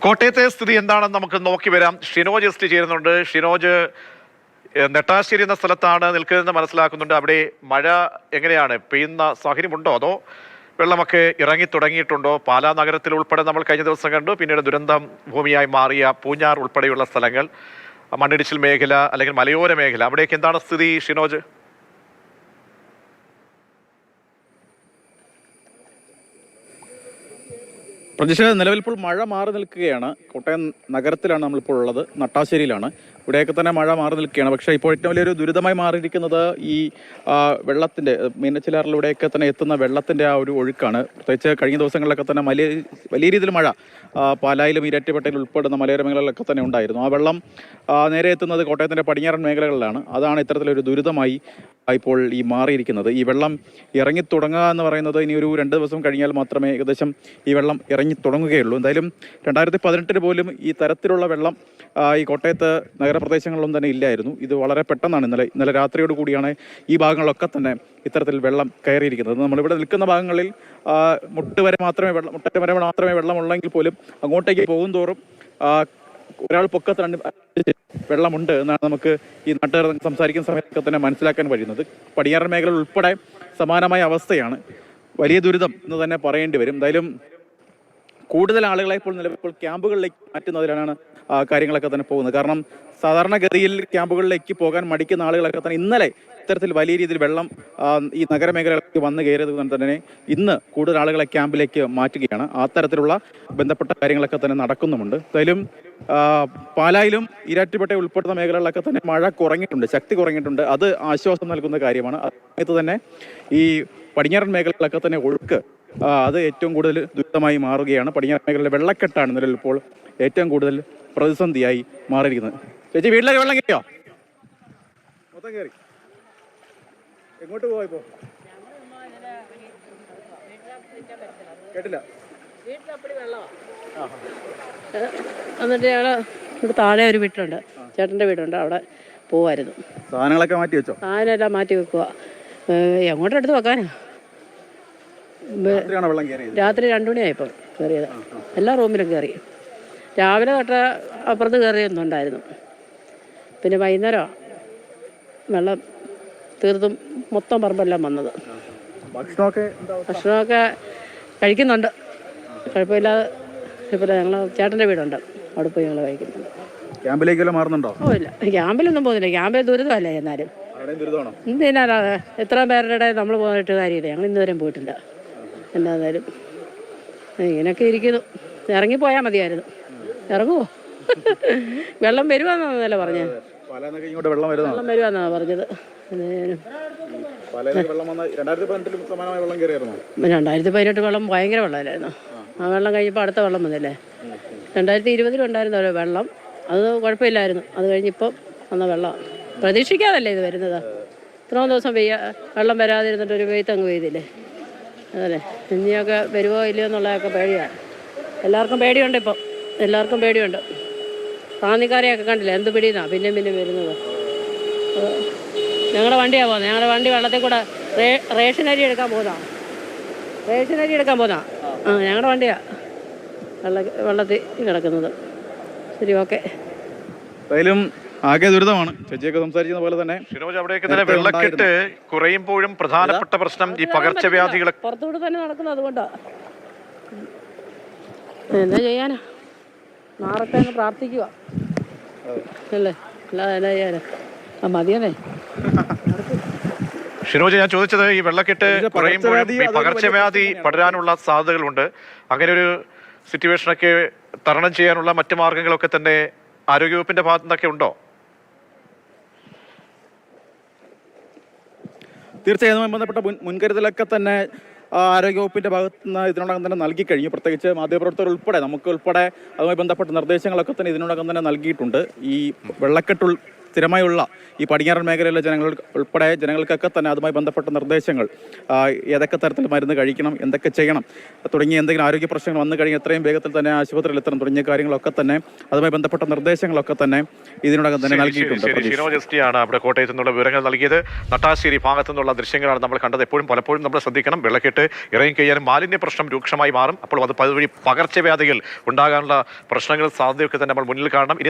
കോട്ടയത്തെ സ്ഥിതി എന്താണെന്ന് നമുക്ക് നോക്കി വരാം. ഷിനോജ് എസ്റ്റ് ചേരുന്നുണ്ട്. ഷിനോജ് നെട്ടാശ്ശേരി എന്ന സ്ഥലത്താണ് നിൽക്കുന്നതെന്ന് മനസ്സിലാക്കുന്നുണ്ട്. അവിടെ മഴ എങ്ങനെയാണ്? പെയ്യുന്ന സാഹചര്യമുണ്ടോ, അതോ വെള്ളമൊക്കെ ഇറങ്ങി തുടങ്ങിയിട്ടുണ്ടോ? പാലാ നഗരത്തിൽ ഉൾപ്പെടെ നമ്മൾ കഴിഞ്ഞ ദിവസം കണ്ടു. പിന്നീട് ദുരന്തം ഭൂമിയായി മാറിയ പൂഞ്ഞാർ ഉൾപ്പെടെയുള്ള സ്ഥലങ്ങൾ, മണ്ണിടിച്ചിൽ മേഖല അല്ലെങ്കിൽ മലയോര മേഖല, അവിടേക്ക് എന്താണ് സ്ഥിതി ഷിനോജ്? പ്രതീക്ഷ നിലവിൽ ഇപ്പോൾ മഴ മാറി നിൽക്കുകയാണ്. കോട്ടയം നഗരത്തിലാണ് നമ്മളിപ്പോൾ ഉള്ളത്, നട്ടാശ്ശേരിയിലാണ്. ഇവിടെയൊക്കെ തന്നെ മഴ മാറി നിൽക്കുകയാണ്. പക്ഷേ ഇപ്പോൾ ഏറ്റവും വലിയൊരു ദുരിതമായി മാറിയിരിക്കുന്നത് ഈ വെള്ളത്തിൻ്റെ, മീനച്ചിലാറിലൂടെയൊക്കെ തന്നെ എത്തുന്ന വെള്ളത്തിൻ്റെ ആ ഒരു ഒഴുക്കാണ്. പ്രത്യേകിച്ച് കഴിഞ്ഞ ദിവസങ്ങളിലൊക്കെ തന്നെ വലിയ രീതിയിൽ മഴ പാലായിലും ഈരാറ്റുപേട്ടയിൽ ഉൾപ്പെടുന്ന മലയോര മേഖലകളിലൊക്കെ തന്നെ ഉണ്ടായിരുന്നു. ആ വെള്ളം നേരെ എത്തുന്നത് കോട്ടയത്തിൻ്റെ പടിഞ്ഞാറൻ മേഖലകളിലാണ്. അതാണ് ഇത്തരത്തിലൊരു ദുരിതമായി ഇപ്പോൾ ഈ മാറിയിരിക്കുന്നത്. ഈ വെള്ളം ഇറങ്ങി തുടങ്ങുക എന്ന് പറയുന്നത് ഇനി ഒരു 2 ദിവസം കഴിഞ്ഞാൽ മാത്രമേ ഏകദേശം ഈ വെള്ളം ഇറങ്ങി തുടങ്ങുകയുള്ളൂ. എന്തായാലും 2018 പോലും ഈ തരത്തിലുള്ള വെള്ളം ഈ കോട്ടയത്ത് നഗരപ്രദേശങ്ങളിലൊന്നും തന്നെ ഇല്ലായിരുന്നു. ഇത് വളരെ പെട്ടെന്നാണ് ഇന്നലെ രാത്രിയോട് കൂടിയാണ് ഈ ഭാഗങ്ങളിലൊക്കെ തന്നെ ഇത്തരത്തിൽ വെള്ളം കയറിയിരിക്കുന്നത്. നമ്മളിവിടെ നിൽക്കുന്ന ഭാഗങ്ങളിൽ മുട്ടറ്റ് വരെ മാത്രമേ വെള്ളമുള്ളെങ്കിൽ പോലും അങ്ങോട്ടേക്ക് പോകും തോറും ഒരാൾ പൊക്കത്ത് വെള്ളമുണ്ട് എന്നാണ് നമുക്ക് ഈ നാട്ടുകാർ സംസാരിക്കുന്ന സമയത്തൊക്കെ തന്നെ മനസ്സിലാക്കാൻ കഴിയുന്നത്. പടിഞ്ഞാറൻ മേഖല ഉൾപ്പെടെ സമാനമായ അവസ്ഥയാണ്. വലിയ ദുരിതം എന്ന് തന്നെ പറയേണ്ടി വരും. എന്തായാലും കൂടുതൽ ആളുകളെ ഇപ്പോൾ നിലവിൽ ക്യാമ്പുകളിലേക്ക് മാറ്റുന്നതിലാണ് കാര്യങ്ങളൊക്കെ തന്നെ പോകുന്നത്. കാരണം സാധാരണഗതിയിൽ ക്യാമ്പുകളിലേക്ക് പോകാൻ മടിക്കുന്ന ആളുകളൊക്കെ തന്നെ ഇന്നലെ ഇത്തരത്തിൽ വലിയ രീതിയിൽ വെള്ളം ഈ നഗരമേഖലകളിലേക്ക് വന്നു കയറിയത് കൊണ്ട് തന്നെ ഇന്ന് കൂടുതൽ ആളുകളെ ക്യാമ്പിലേക്ക് മാറ്റുകയാണ്. ആ തരത്തിലുള്ള ബന്ധപ്പെട്ട കാര്യങ്ങളൊക്കെ തന്നെ നടക്കുന്നുമുണ്ട്. എന്തായാലും പാലായിലും ഈരാറ്റുപേട്ട ഉൾപ്പെടുന്ന മേഖലകളിലൊക്കെ തന്നെ മഴ കുറഞ്ഞിട്ടുണ്ട്, ശക്തി കുറഞ്ഞിട്ടുണ്ട്. അത് ആശ്വാസം നൽകുന്ന കാര്യമാണ്. അതേസമയത്ത് തന്നെ ഈ പടിഞ്ഞാറൻ മേഖലകളിലൊക്കെ തന്നെ ഒഴുക്ക് അത് ഏറ്റവും കൂടുതൽ ദുരിതമായി മാറുകയാണ്. പടിഞ്ഞാറൻ മേഖലയിലെ വെള്ളക്കെട്ടാണ് നിലവിൽ ഇപ്പോൾ ഏറ്റവും കൂടുതൽ പ്രതിസന്ധിയായി മാറിയിരിക്കുന്നത്. ചേച്ചി, വീട്ടിലേക്ക് വെള്ളം കയറിയോ? മൊത്തം കയറി. എങ്ങോട്ട് പോയപ്പോ കേട്ടില്ല. എന്നിട്ട് ഞങ്ങൾ ഇവിടെ താഴെ ഒരു വീട്ടിലുണ്ട്, ചേട്ടൻ്റെ വീടുണ്ട്, അവിടെ പോവായിരുന്നു. സാധനങ്ങളൊക്കെ മാറ്റി വെച്ചോ? സാധനമെല്ലാം മാറ്റി വെക്കുക. എങ്ങോട്ടെടുത്ത് വെക്കാനാ? രാത്രി 2 മണിയായപ്പോൾ കയറിയത്. എല്ലാ റൂമിലും കയറി. രാവിലെ തൊട്ട് അപ്പുറത്ത് കയറിയൊന്നുണ്ടായിരുന്നു. പിന്നെ വൈകുന്നേരം വെള്ളം തീർത്തും മൊത്തം പറമ്പെല്ലാം വന്നത്. ഭക്ഷണമൊക്കെ കഴിക്കുന്നുണ്ട്, കുഴപ്പമില്ലാതെ. ഇപ്പോൾ ഞങ്ങൾ ചേട്ടൻ്റെ വീടുണ്ട്, അവിടെ പോയി ഞങ്ങൾ കഴിക്കുന്നുണ്ട്. ക്യാമ്പിലേക്കെല്ലാം മാറുന്നുണ്ടോ? ഓ ഇല്ല, ക്യാമ്പിലൊന്നും പോകുന്നില്ല. ക്യാമ്പിൽ ദുരിതമല്ലേ. എന്നാലും എന്തിനാ എത്ര പേരുടെ നമ്മൾ പോയിട്ട് കാര്യമില്ല. ഞങ്ങൾ ഇന്നുവരെയും പോയിട്ടില്ല. എന്തായാലും ഇങ്ങനെയൊക്കെ ഇരിക്കുന്നു. ഇറങ്ങിപ്പോയാൽ മതിയായിരുന്നു. ഇറങ്ങുമോ? വെള്ളം വരുവാന്നല്ലേ പറഞ്ഞത്? വെള്ളം വരുവാന്നാ പറഞ്ഞത്. 2018 വെള്ളം ഭയങ്കര വെള്ളമല്ലായിരുന്നു. ആ വെള്ളം കഴിഞ്ഞപ്പോൾ അടുത്ത വെള്ളം വന്നില്ലേ. 2020 ഉണ്ടായിരുന്ന വെള്ളം, അത് കുഴപ്പമില്ലായിരുന്നു. അത് കഴിഞ്ഞിപ്പം വന്ന വെള്ളം പ്രതീക്ഷിക്കാതല്ലേ ഇത് വരുന്നത്. ഇത്രയും ദിവസം വെള്ളം വരാതിരുന്നിട്ട് ഒരു വെയ്ത്ത് അങ്ങ് പെയ്തില്ലേ. അതല്ലേ, ഇനിയൊക്കെ വരുമോ ഇല്ലയോ എന്നുള്ളതൊക്കെ പേടിയാണ്. എല്ലാവർക്കും പേടിയുണ്ട്. ഇപ്പം എല്ലാവർക്കും പേടിയുണ്ട്. താന്നിക്കാരെയൊക്കെ കണ്ടില്ല, എന്ത് പിടിയുന്നാ പിന്നെയും വരുന്നത്. ഞങ്ങളുടെ വണ്ടിയാണ് പോകുന്നത്. ഞങ്ങളുടെ വണ്ടി വെള്ളത്തിൽ കൂടെ റേഷനരി എടുക്കാൻ പോകുന്നതാണ്. ഞങ്ങളുടെ വണ്ടിയാണ് വെള്ളത്തിൽ കിടക്കുന്നത്. ശരി, ഓക്കെ. എന്തായാലും ആകെ ദുരിതമാണ്. ചേച്ചിയൊക്കെ സംസാരിക്കുന്ന പോലെ തന്നെ ഷിനോജ്, അവിടെയൊക്കെ തന്നെ വെള്ളക്കെട്ട് കുറയുമ്പോഴും പ്രധാനപ്പെട്ട പ്രശ്നം ഈ പകർച്ചവ്യാധികൾ പുറത്തുകൂടെ തന്നെ നടക്കുന്നത്. അതുകൊണ്ടാ എന്താ ചെയ്യാനാ, നാളത്തെ ഒന്ന് പ്രാർത്ഥിക്കുക അല്ലേ, അല്ലാതെ എന്നാ ചെയ്യാനാ. മതിയല്ലേ. ഷിനോജ്, ഞാൻ ചോദിച്ചത് ഈ വെള്ളക്കെട്ട് കുറയുമ്പോഴും ഈ പകർച്ചവ്യാധി പടരാനുള്ള സാധ്യതകളുണ്ട്. അങ്ങനെ ഒരു സിറ്റുവേഷനൊക്കെ തരണം ചെയ്യാനുള്ള മറ്റു മാർഗങ്ങളൊക്കെ തന്നെ ആരോഗ്യവകുപ്പിന്റെ ഭാഗത്തു നിന്നൊക്കെ ഉണ്ടോ? തീർച്ചയായും ബന്ധപ്പെട്ട മുൻകരുതലൊക്കെ തന്നെ ആരോഗ്യവകുപ്പിൻ്റെ ഭാഗത്ത് നിന്ന് ഇതിനോടകം തന്നെ നൽകി കഴിഞ്ഞു. പ്രത്യേകിച്ച് മാധ്യമപ്രവർത്തകർ ഉൾപ്പെടെ നമുക്ക് ഉൾപ്പെടെ അതുമായി ബന്ധപ്പെട്ട നിർദ്ദേശങ്ങളൊക്കെ തന്നെ ഇതിനോടകം തന്നെ നൽകിയിട്ടുണ്ട്. ഈ വെള്ളക്കെട്ട് സ്ഥിരമായുള്ള ഈ പടിഞ്ഞാറൻ മേഖലയിലെ ജനങ്ങൾ ഉൾപ്പെടെ ജനങ്ങൾക്കൊക്കെ തന്നെ അതുമായി ബന്ധപ്പെട്ട നിർദ്ദേശങ്ങൾ, ഏതൊക്കെ തരത്തിൽ മരുന്ന് കഴിക്കണം, എന്തൊക്കെ ചെയ്യണം തുടങ്ങിയ എന്തെങ്കിലും ആരോഗ്യ പ്രശ്നങ്ങൾ വന്നു കഴിഞ്ഞാൽ എത്രയും വേഗത്തിൽ തന്നെ ആശുപത്രിയിൽ എത്തണം തുടങ്ങിയ കാര്യങ്ങളൊക്കെ തന്നെ അതുമായി ബന്ധപ്പെട്ട നിർദ്ദേശങ്ങളൊക്കെ തന്നെ ഇതിനോടകം തന്നെ നൽകിയിട്ടുണ്ട്. ഷിനോജ് എസ്.ടി.ആണ് അവിടെ കോട്ടയത്ത് നിന്നുള്ള വിവരങ്ങൾ നൽകിയത്. നട്ടാശ്ശേരി ഭാഗത്തു നിന്നുള്ള ദൃശ്യങ്ങളാണ് നമ്മൾ കണ്ടത്. പലപ്പോഴും നമ്മൾ ശ്രദ്ധിക്കണം, വെള്ളക്കെട്ട് ഇറങ്ങിക്കഴിയാനും മാലിന്യ പ്രശ്നം രൂക്ഷമായി മാറും. അപ്പോൾ അത് പകർച്ചവ്യാധികൾ ഉണ്ടാകാനുള്ള പ്രശ്നങ്ങൾ സാധ്യതയൊക്കെ തന്നെ നമ്മൾ മുന്നിൽ കാണണം.